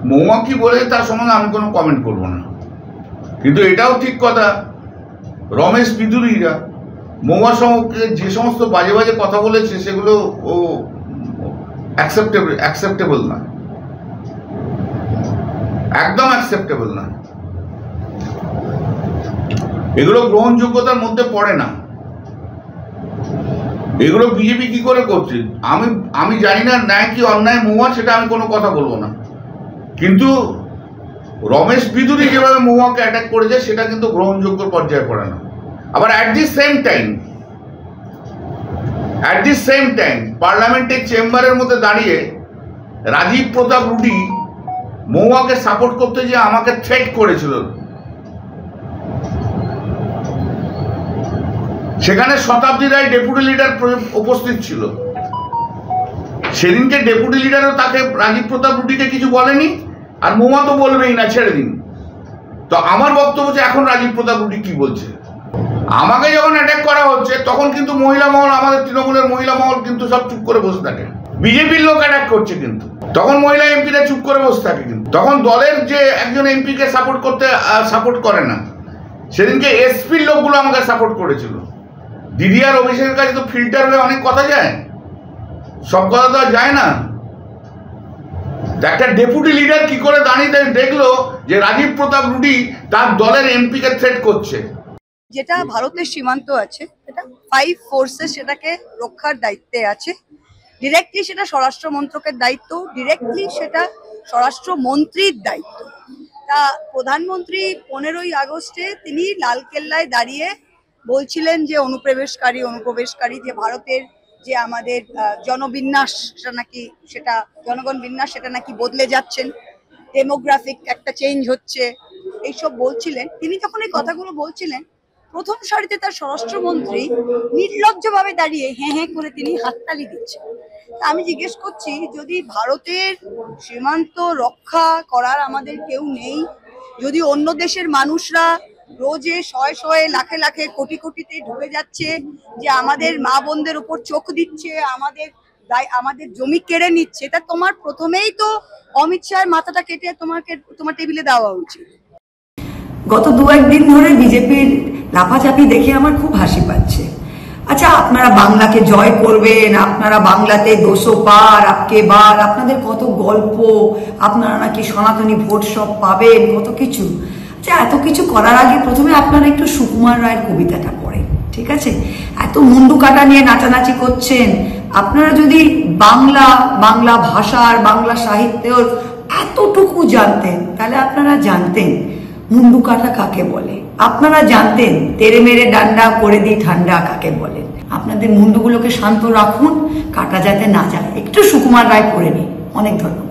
মহুয়া কি বলে তার সম্বন্ধে আমি কোনো কমেন্ট করব না, কিন্তু এটাও ঠিক কথা রমেশ বিদুরীরা মহুয়ার সম্পর্কে যে সমস্ত বাজে বাজে কথা বলেছে সেগুলো ও অ্যাকসেপ্টেবল না, একদম অ্যাকসেপ্টেবল না। এগুলো গ্রহণযোগ্যতার মধ্যে পড়ে না। এগুলো বিজেপি কি করে করছে আমি জানি না, ন্যায় কি অন্যায় মহুয়া সেটা আমি কোনো কথা বলবো না, কিন্তু রমেশ বিদুরী যেভাবে মহুয়াকে অ্যাটাক করেছে সেটা কিন্তু গ্রহণযোগ্য পর্যায়ে পড়ে না। আবার অ্যাট দি সেম টাইম পার্লামেন্টের চেম্বারের মধ্যে দাঁড়িয়ে রাজীব প্রতাপ রুডি মহুয়াকে সাপোর্ট করতে যে আমাকে থ্রেট করেছিল, সেখানে শতাব্দী রায় ডেপুটি লিডার উপস্থিত ছিল। সেদিনকে ডেপুটি লিডারও তাকে রাজীব প্রতাপ রুডিকে কিছু বলেনি, আর মহুয়া তো বলবেই না, ছেড়ে দিন। তো আমার বক্তব্য যে এখন রাজীব প্রতাপ রুডি কি বলছে, আমাকে যখন অ্যাটাক করা হচ্ছে তখন কিন্তু মহিলা মহল, আমাদের তৃণমূলের মহিলা মহল কিন্তু সব চুপ করে বসে থাকে। বিজেপির লোক অ্যাটাক করছে কিন্তু তখন মহিলা এমপিরা চুপ করে বসে থাকে, কিন্তু তখন দলের যে একজন এমপিকে সাপোর্ট করে না। সেদিনকে এসপির লোকগুলো আমাকে সাপোর্ট করেছিল। দিদি আর অভিষেকের কাছে তো ফিল্টার হয়ে অনেক কথা যায়, সব কথা তো আর যায় না। একটা ডেপুটি লিডার কি করে দাঁড়িয়ে দেখলো যে রাজীব প্রতাপ রুডি তার দলের এমপিকে থ্রেট করছে। যেটা ভারতের সীমান্ত আছে, এটা 5 ফোর্সেস সেটাকে রক্ষার দায়িত্বে আছে। ডিরেক্টলি সেটা স্বরাষ্ট্র মন্ত্রকের দায়িত্ব, ডিরেক্টলি সেটা স্বরাষ্ট্রমন্ত্রীর দায়িত্ব। তা প্রধানমন্ত্রী 15ই আগস্টে তিনি লালকেল্লায় দাঁড়িয়ে বলছিলেন যে অনুপ্রবেশকারী যে ভারতের যে আমাদের জনবিন্যাস সেটা জনগণ বিন্যাস সেটা নাকি বদলে যাচ্ছেন, ডেমোগ্রাফিক একটা চেঞ্জ হচ্ছে, এইসব বলছিলেন। তিনি যখন এই কথাগুলো বলছিলেন, প্রথম সারিতে তার স্বরাষ্ট্রমন্ত্রী নির্লজ্জভাবে দাঁড়িয়ে হ্যাঁ করে তিনি হাততালি দিচ্ছেন। আমি জিজ্ঞেস করছি, যদি ভারতের সীমান্ত রক্ষা করার আমাদের কেউ নেই, যদি অন্য দেশের মানুষরা রোজে শয়ে লাখে কোটিতে ঢুকে যাচ্ছে, যে আমাদের মা বোনদের উপর চোখ দিচ্ছে, আমাদের জমি কেড়ে নিচ্ছে, তা তোমার প্রথমেই তো অমিত শাহের মাথাটা কেটে তোমার টেবিলে দেওয়া উচিত। গত 2-1 দিন ধরে বিজেপির লাফাচাপি দেখে আমার খুব হাসি পাচ্ছে। আচ্ছা, আপনারা বাংলাকে জয় করবেন, আপনারা বাংলাতে 200 পার আপকে বার, আপনাদের কত গল্প, আপনারা নাকি সনাতনী ভোট সব পাবেন, কত কিছু। আচ্ছা, এত কিছু করার আগে প্রথমে আপনারা একটু সুকুমার রায়ের কবিতাটা পড়েন, ঠিক আছে? এত মুন্ডু কাটা নিয়ে নাচানাচি করছেন। আপনারা যদি বাংলা ভাষার, বাংলা সাহিত্যের এতটুকু জানতেন, তাহলে আপনারা জানতেন মুন্ডু কাটা কাকে বলে, আপনারা জানতেন তেরে মেরে ডান্ডা করে দিই ঠান্ডা কাকে বলেন। আপনাদের মুন্ডুগুলোকে শান্ত রাখুন, কাটা যাতে না যায়। একটু সুকুমার রায় পড়ে নিন। অনেক ধন্যবাদ।